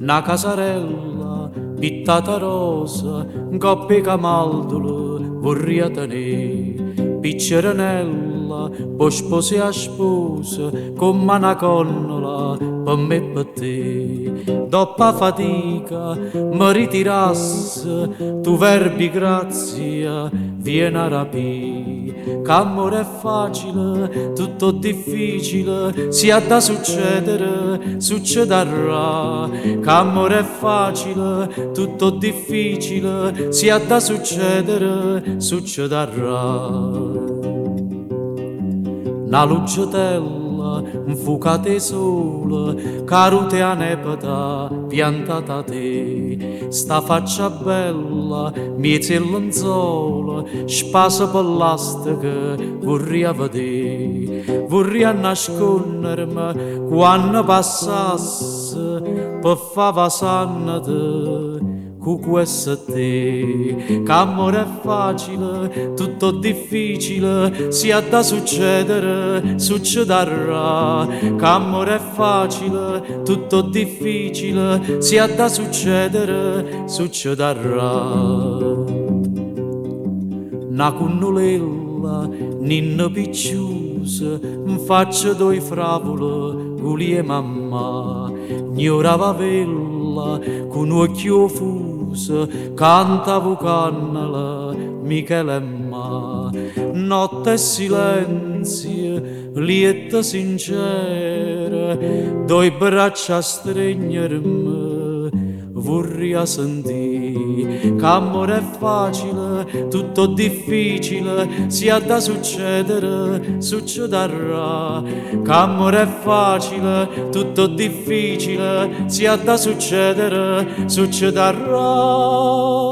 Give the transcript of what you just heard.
una casarella pittata rosa, un coppia camaldolo vorria tenere, picceranella, poi sposi a sposa, come una connola per me e per te. Dopo la fatica mi ritirasse, tu verbi grazia, vieni a rapire. Che amore è facile, tutto difficile, sia da succedere, succederà. Che amore è facile, tutto difficile, sia da succedere, succederà. Una lucciotella, un fucate sole, carute a nepata, piantata a te. Sta faccia bella, miezza e lenzuola, spasa per l'astica, vorrei vedere. Vorrei nascondermi quando passasse, per fava sannate. Cu questo te, che amore è facile, tutto difficile, sia da succedere, succederà. Che amore è facile, tutto difficile, sia da succedere, succederà. Una cunnolella, ninna picciusa, mi faccio due favole, culi e mamma, ignorava vella, con occhio fuso, cantavo cannala, Michele e ma. Notte e silenzio, lieta sincera, due braccia a stringermi, vorrei sentire. Che amore è facile, tutto difficile, sia da succedere, succederà. Che amore è facile, tutto difficile, sia da succedere, succederà.